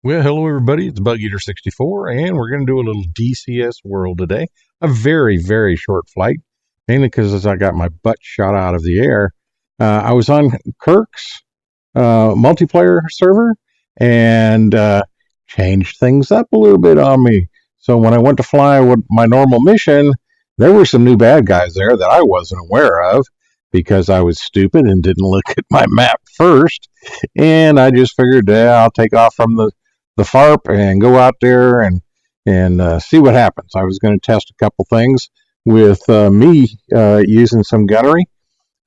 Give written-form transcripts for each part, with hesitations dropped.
Well, hello everybody. It's Bug Eater 64, and we're going to do a little DCS World today. A very, very short flight, mainly because as I got my butt shot out of the air, I was on Kirk's multiplayer server and changed things up a little bit on me. So when I went to fly with my normal mission, there were some new bad guys there that I wasn't aware of because I was stupid and didn't look at my map first. And I just figured, I'll take off from the FARP and go out there and see what happens. I was going to test a couple things with me using some gunnery,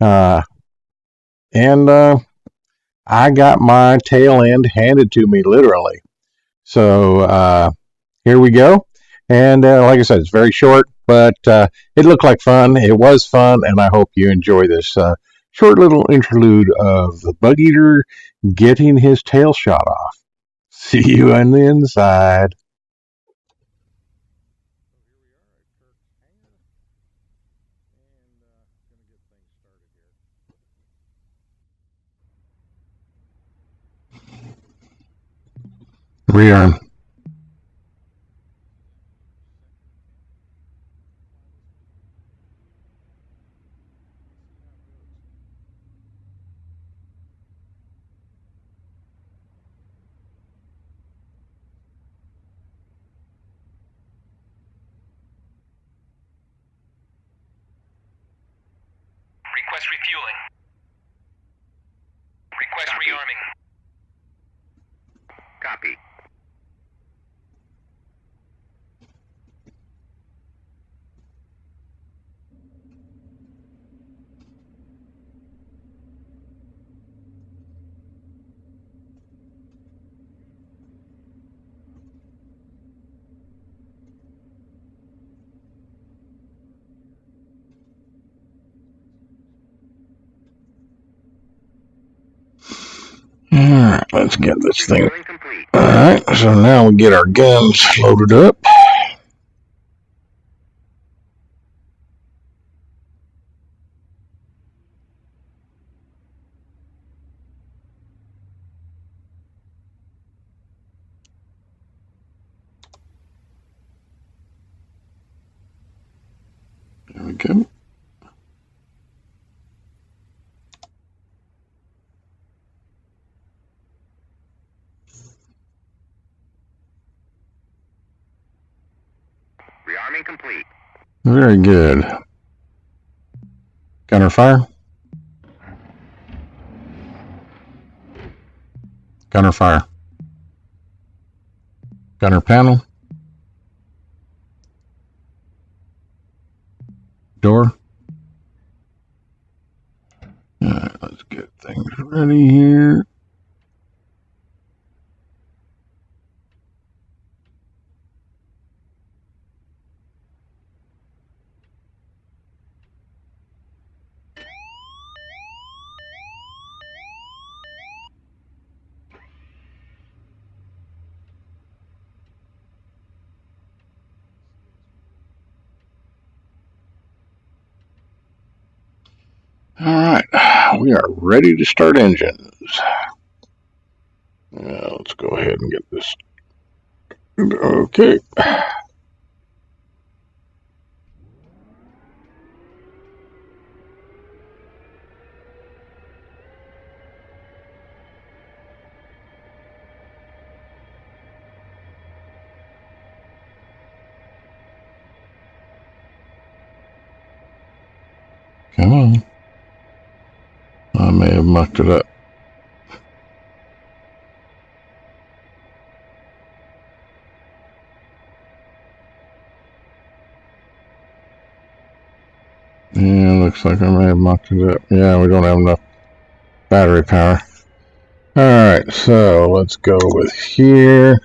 and I got my tail end handed to me literally. So here we go. And like I said, it's very short, but it looked like fun. It was fun, and I hope you enjoy this short little interlude of the Bug Eater getting his tail shot off. See you on the inside. Rearm. Request refueling. Request Copy. rearming. Copy. Alright, let's get this thing. Refueling complete. Alright, so now we get our guns loaded up. There we go. Rearming complete. Very good. Gunner fire. Gunner fire. Gunner panel. Door. Alright, let's get things ready here. Alright, we are ready to start engines. Now let's go ahead and get this. Okay. Come on. I may have mucked it up. Yeah, looks like I may have mucked it up. Yeah, we don't have enough battery power. Alright, so let's go with here.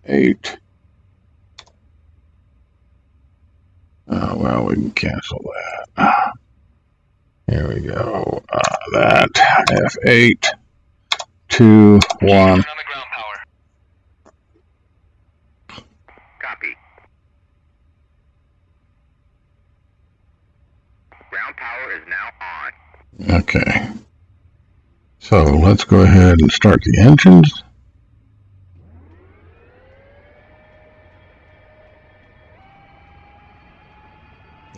F8. Oh, well, we can cancel that. Here we go. That. F8. 2, 1. Turn on the ground power. Copy. Ground power is now on. Okay. So let's go ahead and start the engines.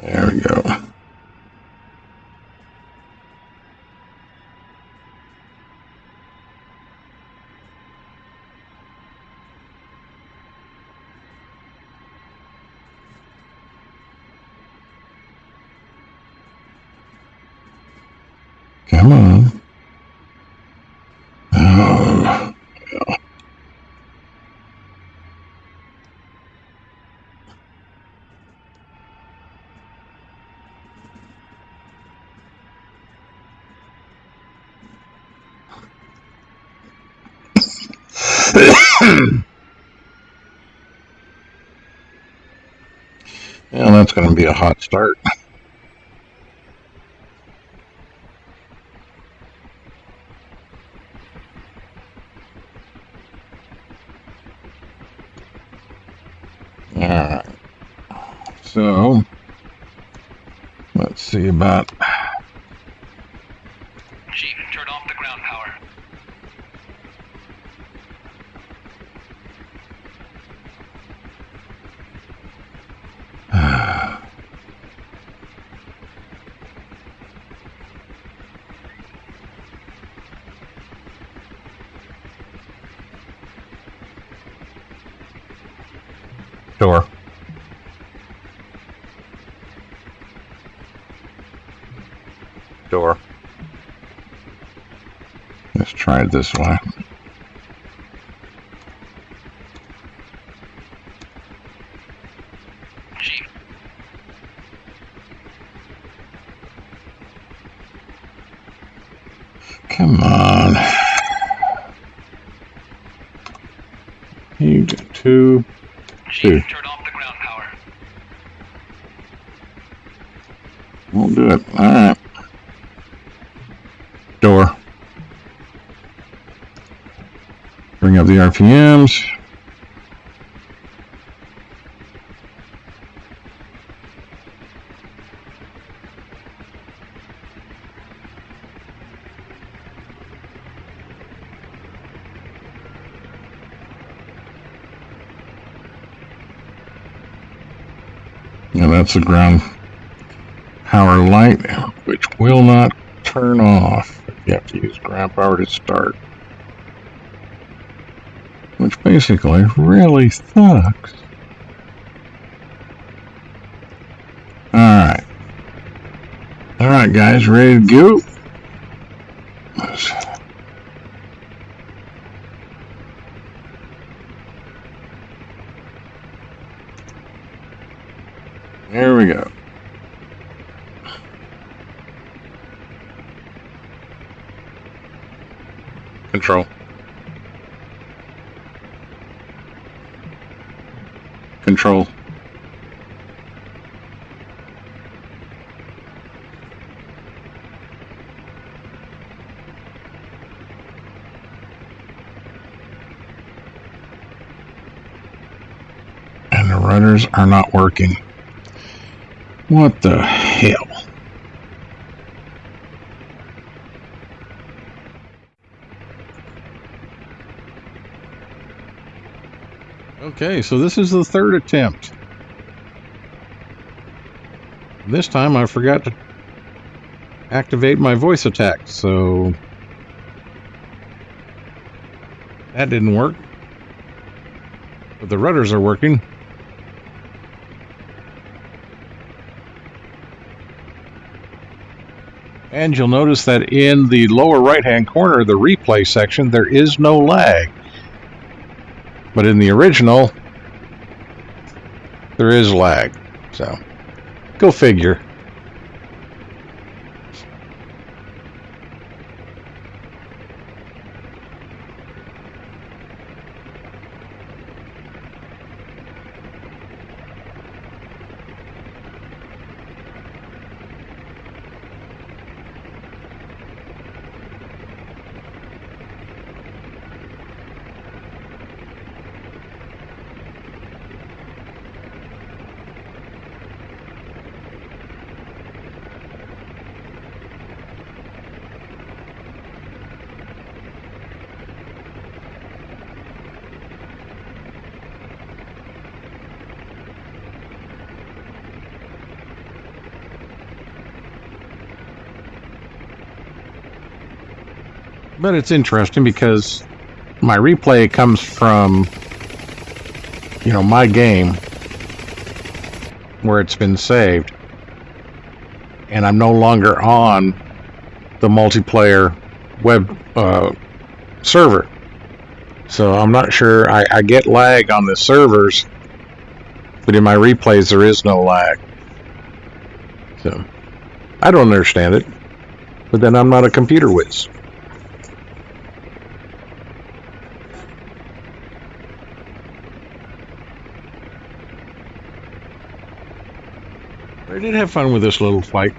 There we go. Come on. Oh. Yeah, that's going to be a hot start. Alright. So, let's see about... Chief, turn off the ground power. Door. Door. Let's try it this way. Chief. Come on. You get two. Chief, turn off the ground power. Won't do it. Alright. Door. Bring up the RPMs. Yeah, that's the ground power light, which will not turn off. You have to use ground power to start. Which basically really sucks. Alright. Alright, guys, ready to go? There we go. Control. Control. And the rudders are not working. What the hell? Okay, so this is the third attempt. This time I forgot to activate my voice attack, so that didn't work. But the rudders are working. And you'll notice that in the lower right-hand corner of the replay section, there is no lag. But in the original, there is lag. So, go figure. But it's interesting because my replay comes from, my game where it's been saved. And I'm no longer on the multiplayer web server. So I'm not sure. I get lag on the servers, but in my replays there is no lag. So I don't understand it. But then I'm not a computer whiz. I did have fun with this little flight.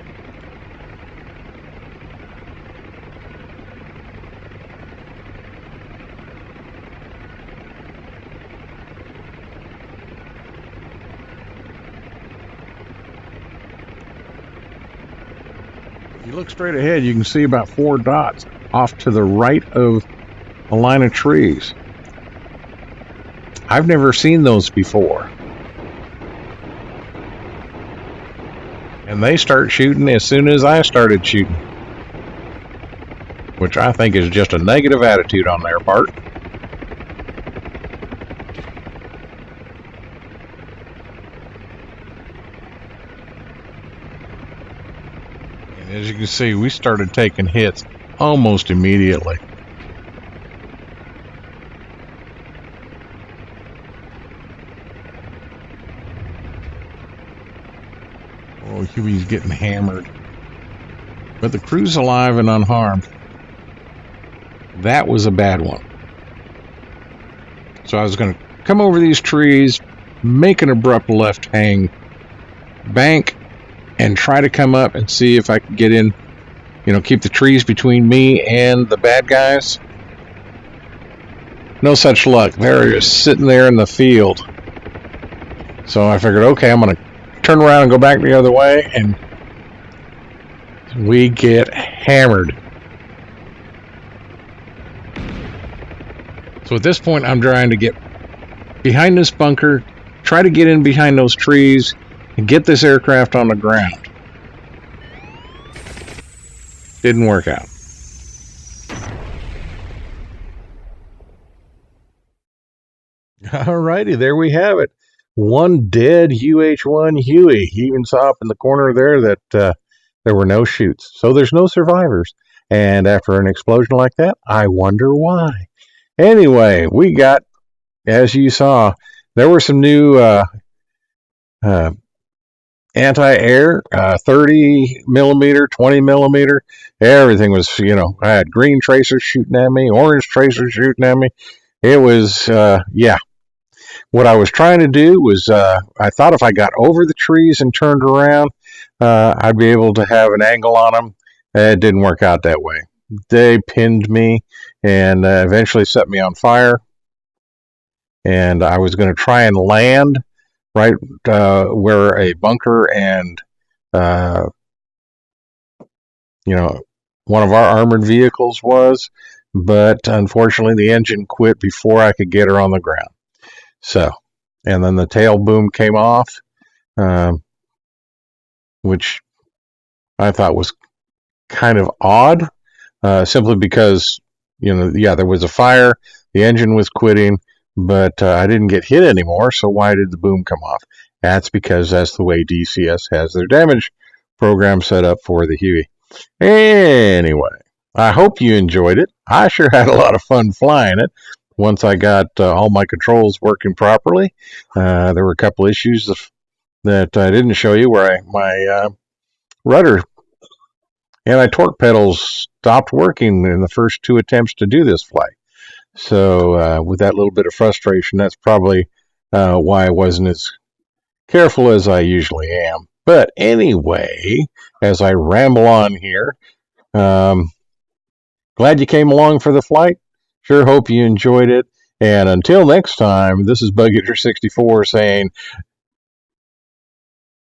If you look straight ahead, you can see about 4 dots off to the right of a line of trees. I've never seen those before. And they start shooting as soon as I started shooting, which I think is just a negative attitude on their part. And as you can see, we started taking hits almost immediately. Oh, Huey's getting hammered. But the crew's alive and unharmed. That was a bad one. So I was going to come over these trees, make an abrupt left hang, bank, and try to come up and see if I could get in, keep the trees between me and the bad guys. No such luck. They're just sitting there in the field. So I figured, okay, I'm going to turn around and go back the other way, and we get hammered. So at this point, I'm trying to get behind this bunker, try to get in behind those trees, and get this aircraft on the ground. Didn't work out. Alrighty, there we have it. One dead UH-1 Huey. You even saw up in the corner there that there were no shoots. So there's no survivors. And after an explosion like that, I wonder why. Anyway, we got, as you saw, there were some new anti-air, 30 millimeter, 20 millimeter. Everything was, I had green tracers shooting at me, orange tracers shooting at me. It was, What I was trying to do was, I thought if I got over the trees and turned around, I'd be able to have an angle on them. It didn't work out that way. They pinned me and eventually set me on fire. And I was going to try and land right where a bunker and, one of our armored vehicles was. But unfortunately, the engine quit before I could get her on the ground. So, and then the tail boom came off, which I thought was kind of odd, simply because, there was a fire, the engine was quitting, but I didn't get hit anymore, so why did the boom come off? That's because that's the way DCS has their damage program set up for the Huey. Anyway, I hope you enjoyed it. I sure had a lot of fun flying it. Once I got all my controls working properly, there were a couple issues that I didn't show you where my rudder and torque pedals stopped working in the first 2 attempts to do this flight. So with that little bit of frustration, that's probably why I wasn't as careful as I usually am. But anyway, as I ramble on here, glad you came along for the flight. Sure hope you enjoyed it. And until next time, this is BugEater64 saying,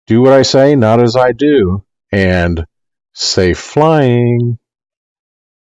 do what I say, not as I do, and safe flying.